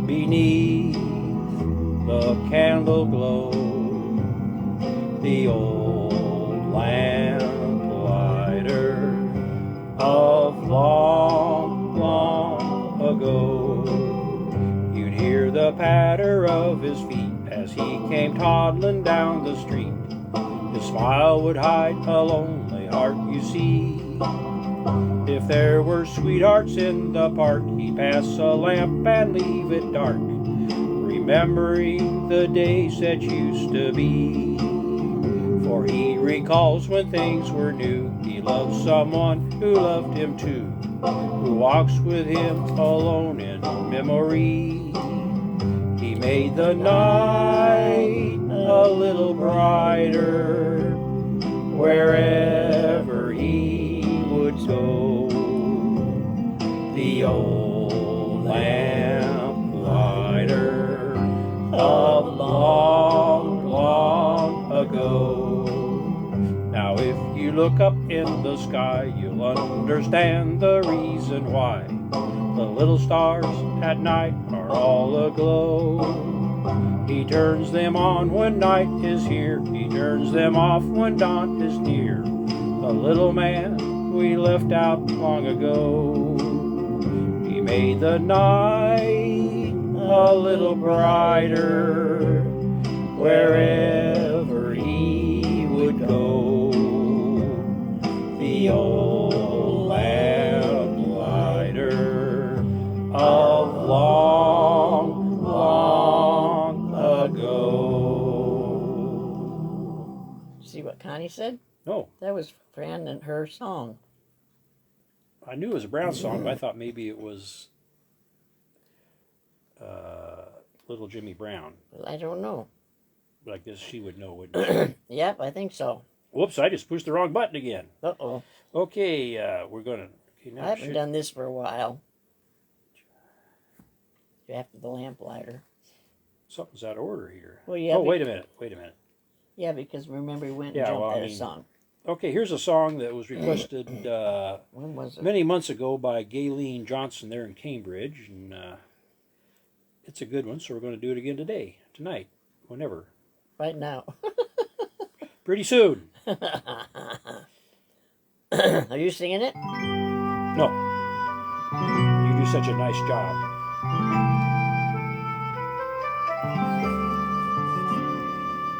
beneath the candle glow. The old lamplighter of long, long ago. You'd hear the patter of his feet as he came toddling down the street. His smile would hide a lonely heart, you see. If there were sweethearts in the park, he'd pass a lamp and leave it dark, remembering the days that used to be. For he recalls when things were new. He loved someone who loved him too, who walks with him alone in memory. He made the night a little brighter wherever he would go. The old lamplighter of long, long ago. Now if you look up in the sky, you'll understand the reason why the little stars at night are all aglow. He turns them on when night is here, he turns them off when dawn is near. The little man we left out long ago. He made the night a little brighter wherever he would go. The old lamplighter of long, long ago. See what Connie said? No. That was Fran and her song. I knew it was a Brown song, but I thought maybe it was Little Jimmy Brown. Well, I don't know. But I guess she would know, wouldn't she? Yep, I think so. Whoops, I just pushed the wrong button again. Uh-oh. Okay, we're going to... Okay, I haven't done this for a while. After the lamplighter. Something's out of order here. Well, yeah. Oh, wait a minute. Yeah, because remember we went and jumped that song. Okay, here's a song that was requested when was it? Many months ago by Gayleen Johnson there in Cambridge, and it's a good one, so we're going to do it again tonight, whenever. Right now. Pretty soon. Are you singing it? No. You do such a nice job.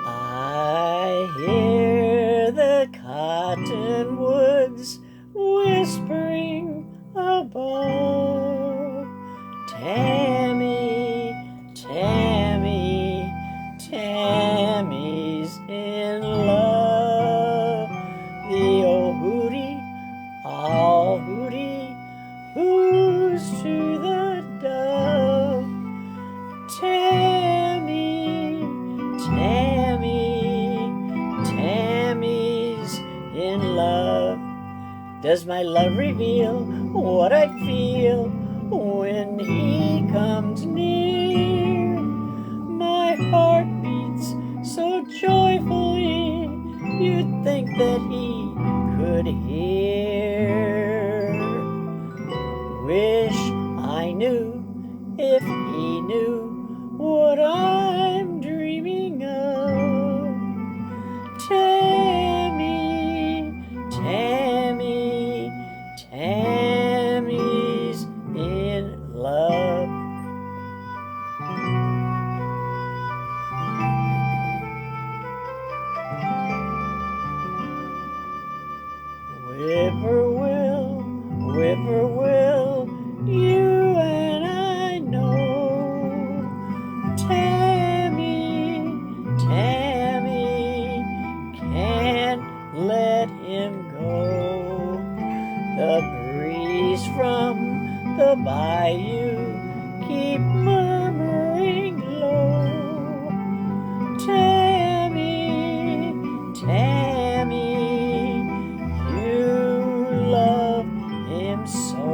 I hear the cottonwoods whispering above. Tammy, Tammy, Tammy's in love. The old hootie, all hootie, who's to the dove. Does my love reveal what I feel when he comes near? My heart beats so joyfully, you'd think that he could hear. Wish I knew if he knew what I'm dreaming of. Tammy, Tammy, Tammy's in love. Whippoorwill, whippoorwill, you and I know. Tammy, Tammy, can't let him go. The breeze from the bayou keep murmuring low. Tammy, Tammy, you love him so.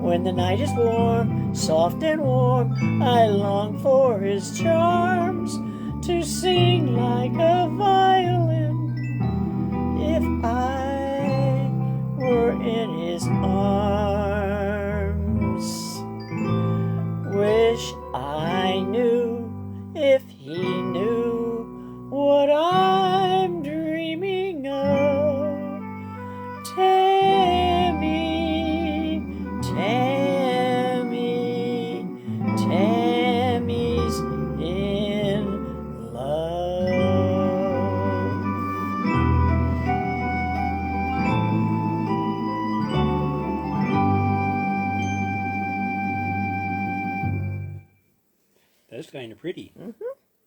When the night is warm, soft and warm, I long for his charms to sing like a violin. If I were in his arms, wish I knew if he knew what I'm dreaming of. Tammy, Tammy, Tammy's in love. That's kind of pretty. Mm-hmm.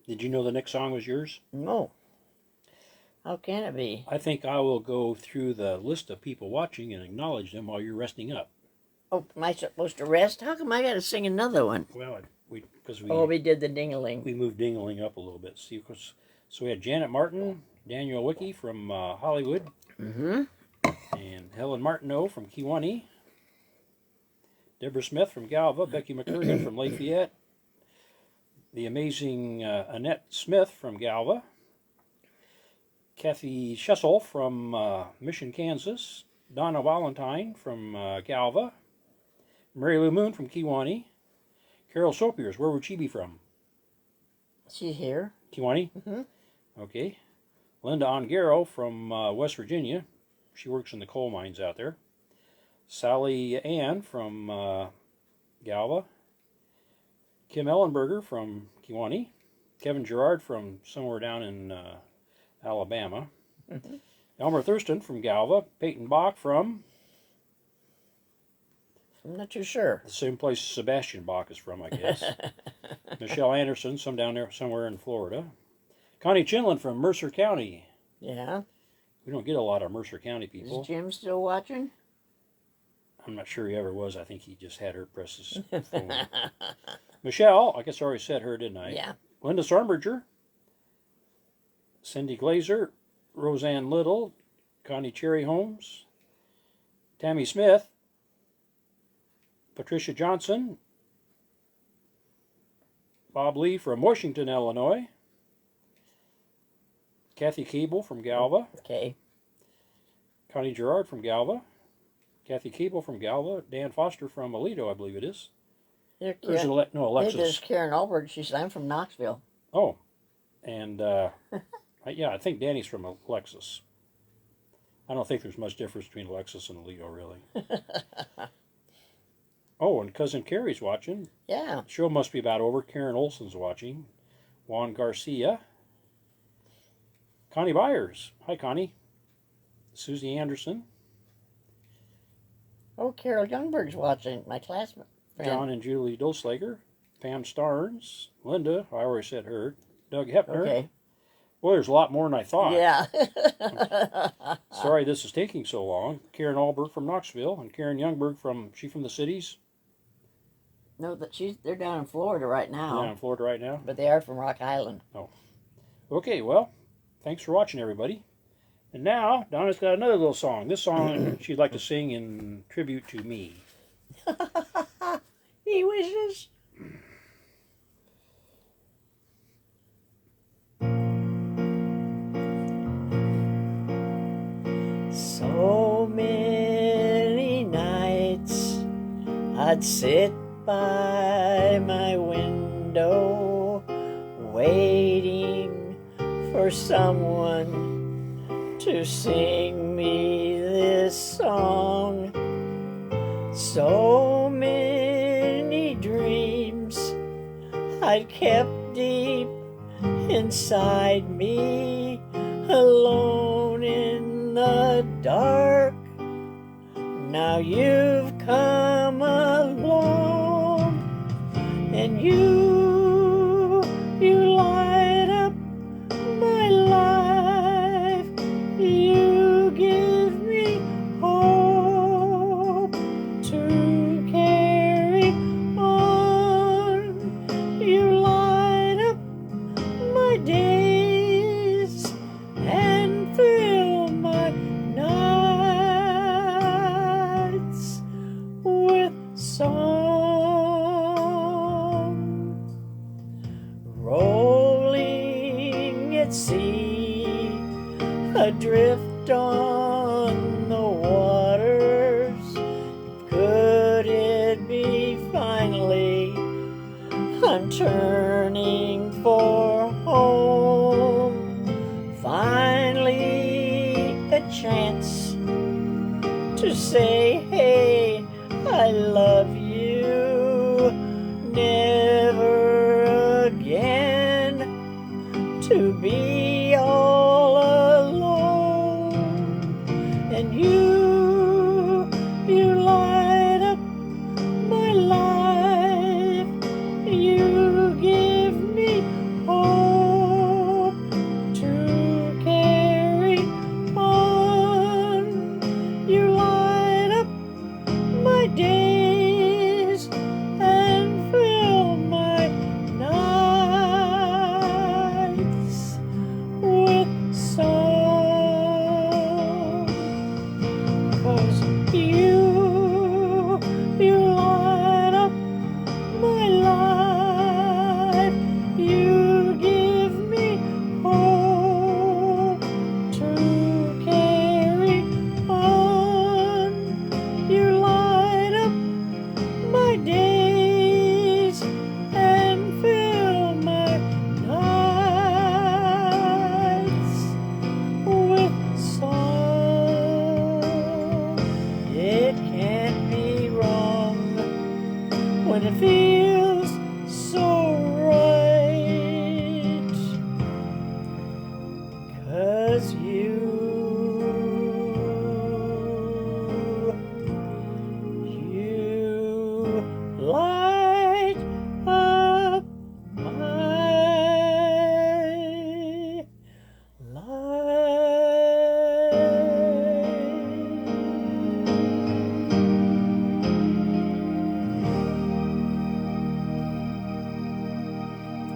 Did you know the next song was yours? No. How can it be? I think I will go through the list of people watching and acknowledge them while you're resting up. Oh, am I supposed to rest? How come I got to sing another one? Well, because We did the Ding-A-Ling. we moved Ding-A-Ling up a little bit. See, so we had Janet Martin, Daniel Wicke from Hollywood, Mm-hmm. and Helen Martineau from Kewanee, Deborah Smith from Galva, Becky McCurgan from Lafayette, the amazing Annette Smith from Galva, Kathy Schessel from Mission, Kansas, Donna Valentine from Galva, Mary Lou Moon from Kewanee, Carol Sopiers, where would she be from? She's here. Kewanee? Mm-hmm. Okay. Linda Ongaro from West Virginia. She works in the coal mines out there. Sally Ann from Galva. Kim Ellenberger from Kewanee. Kevin Gerard from somewhere down in Alabama. Mm-hmm. Elmer Thurston from Galva. Peyton Bach from I'm not too sure. the same place Sebastian Bach is from, I guess. Michelle Anderson, some down there somewhere in Florida. Connie Chinlin from Mercer County. Yeah. We don't get a lot of Mercer County people. Is Jim still watching? I'm not sure he ever was. I think he just had her press his phone. Michelle, I guess I already said her, didn't I? Yeah. Linda Sarnberger, Cindy Glazer, Roseanne Little, Connie Cherry Holmes, Tammy Smith, Patricia Johnson, Bob Lee from Washington, Illinois, Kathy Cable from Galva, Okay. Connie Gerard from Galva, Kathy Cable from Galva, Dan Foster from Aledo, I believe it is. There's Alexis. Karen Alberg. She said, I'm from Knoxville. Oh, and yeah, I think Danny's from Alexis. I don't think there's much difference between Alexis and Aledo, really. Oh, and Cousin Carrie's watching. Yeah. The show must be about over. Karen Olson's watching. Juan Garcia. Connie Byers. Hi, Connie. Susie Anderson. Oh, Carol Youngberg's watching. My classmate. John and Julie Dolslager. Pam Starnes. Linda. I already said her. Doug Hepner. Okay. Boy, there's a lot more than I thought. Yeah. Sorry this is taking so long. Karen Alberg from Knoxville. And Karen Youngberg from the cities? No, they're down in Florida right now. Down in Florida right now? But they are from Rock Island. Oh. Okay, well, thanks for watching, everybody. And now, Donna's got another little song. This song she'd like to sing in tribute to me. He wishes. So many nights I'd sit by my window waiting for someone to sing me this song. So many dreams I'd kept deep inside me, alone in the dark. Now you've come along, and you light up my life. You give me hope to carry on. You light up my days and fill my nights with song. Rolling at sea, adrift on the waters, could it be finally I'm turning for home? Finally a chance to say, hey, I love you. Never again to be all alone. And you light up my life. You give me hope to carry on. You light up my days and fill my nights with song. 'Cause you light up my life. You give me hope to carry on. You light up my days and fill my nights with song. It can't be wrong when it feels so right, 'cause you light up my life.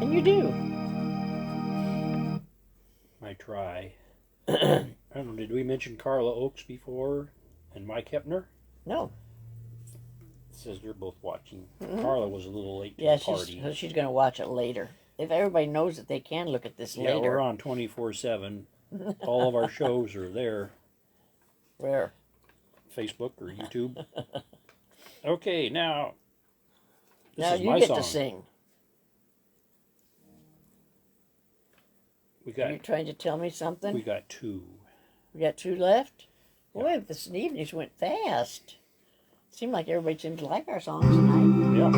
And you do. I try. I don't know, did we mention Carla Oakes before and Mike Hepner? No. It says they're both watching. Carla was a little late to Yeah, the party. she's going to watch it later. If everybody knows that they can look at this Yeah, later. we're on 24/7. All of our shows are there. Where? Facebook or YouTube. Okay, now this Now is you my get song. to sing. We Are got you trying to tell me something? we got two. We got two left? Yeah. Boy, this evenings went fast. Seemed like everybody seemed to like our songs tonight. Yeah.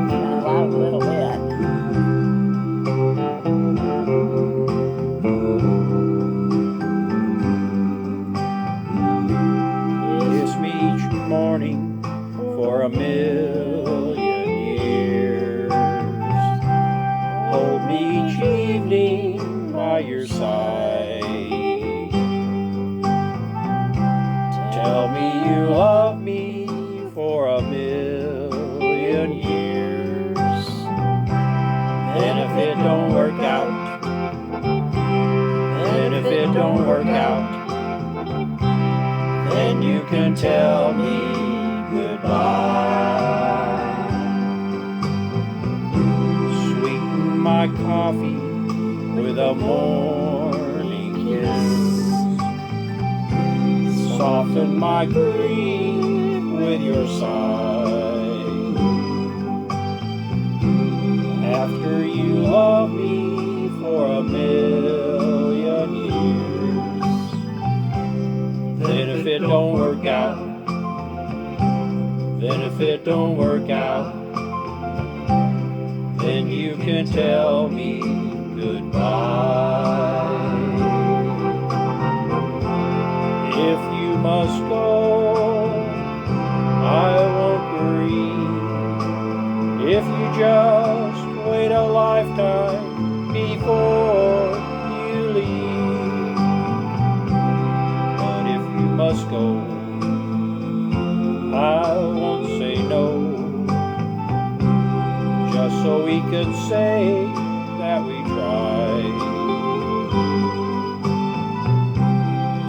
Kind of loud a little bit. Kiss me each morning for a million years. Hold me each evening by your side. Tell me you love me for a million years. Then if it don't work out, can tell me goodbye. Sweeten my coffee with a morning kiss. Soften my grief with your sigh. After you love me for a million years, then if it don't work out, then you can tell me goodbye. If you must go, I won't grieve. If you just wait a lifetime before you leave. But if you must go, I won't say no, just so we can say that we tried.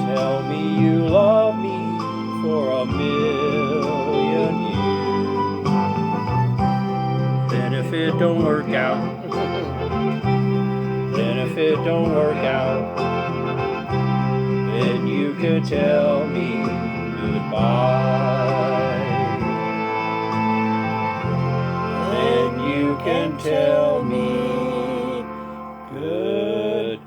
Tell me you love me for a million years. Then if it don't work out, then you can tell me goodbye. Then you can tell me goodbye.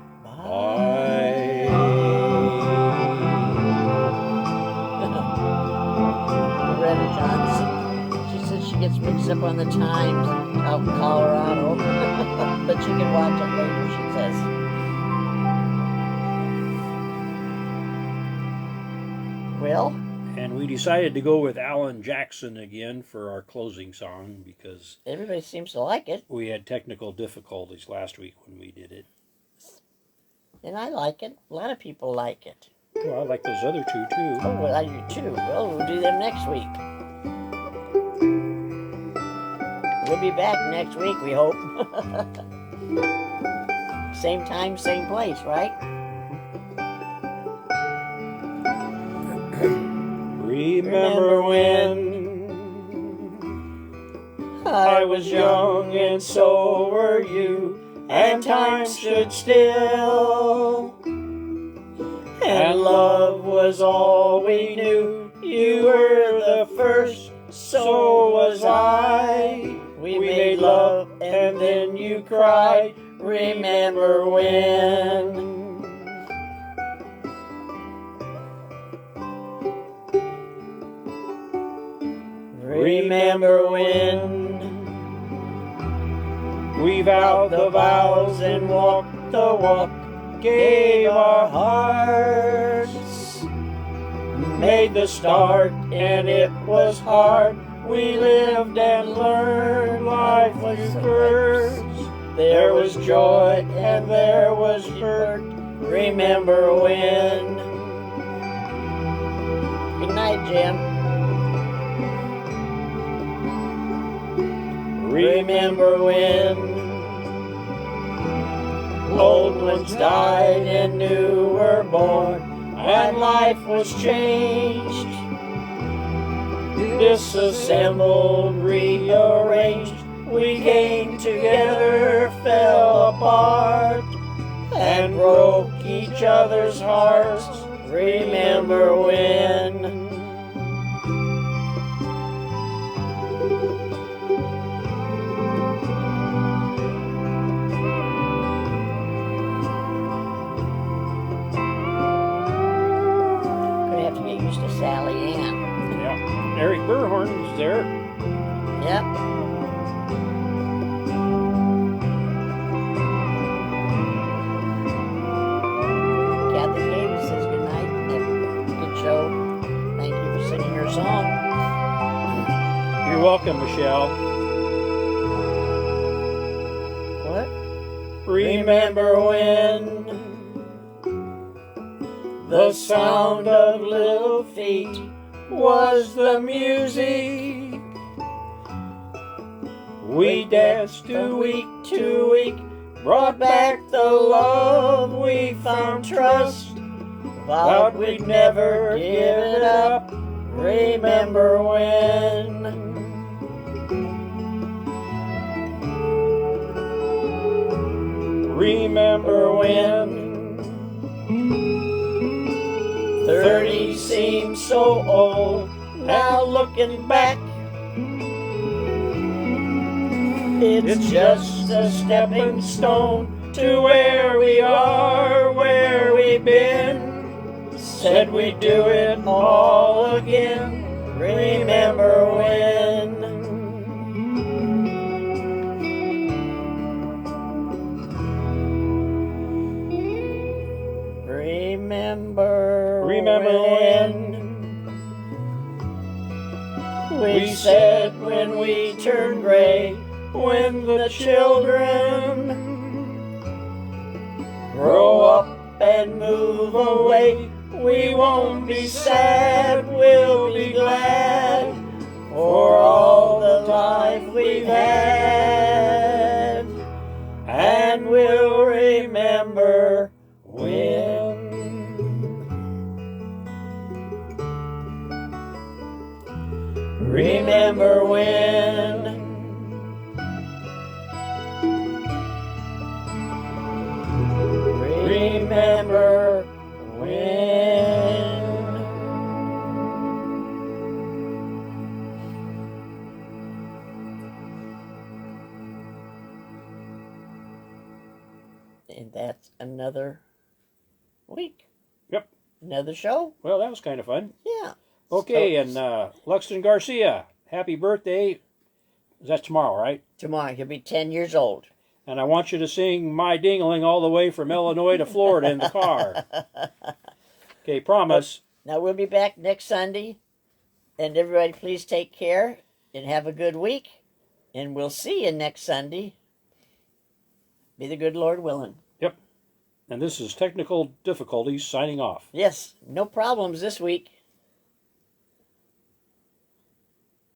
Loretta Johnson. She says she gets mixed up on the times out in Colorado. But she can watch it later, she says. Well, And we decided to go with Alan Jackson again for our closing song because everybody seems to like it. we had technical difficulties last week when we did it. And I like it. A lot of people like it. Well, I like those other two too. Oh, well, I do too. Well, we'll do them next week. We'll be back next week, we hope. Same time, same place, right? Remember when I was young and so were you, and time stood still, and love was all we knew. You were the first, so was I. We made love and then you cried. Remember when? Remember when we vowed the vows and walked the walk, gave our hearts, made the start, and it was hard. We lived and learned life was first. There was joy and there was hurt. Remember when? Good night, Jim. Remember when old ones died and new were born, and life was changed, disassembled, rearranged. We came together, fell apart, and broke each other's hearts. Remember when? Sally Ann. Yeah. Eric Burhorn's there. Yep. Kathy Davis says good night. Good show. Thank you for singing your song. You're welcome, Michelle. What? Remember when the sound of little feet was the music. We danced to week, brought back the love we found, trust, vowed we'd never give it up. Remember when? Remember when? 30 seems so old. Now looking back, it's just a stepping stone to where we are, where we've been. Said we'd do it all again. Remember when? Remember when? We said when we turn gray, when the children grow up and move away, we won't be sad, we'll be glad for all the life we've had, and we'll remember when. Remember when? Remember when? And that's another week. Yep. Another show. Well, that was kind of fun. Yeah. Okay, and Luxton Garcia, happy birthday. Is that tomorrow, right? Tomorrow he'll be 10 years old. And I want you to sing My Ding-A-Ling all the way from Illinois to Florida in the car. Okay, promise. Now we'll be back next Sunday. And everybody please take care and have a good week. And we'll see you next Sunday. Be the good Lord willing. Yep. And this is Technical Difficulties signing off. Yes, no problems this week.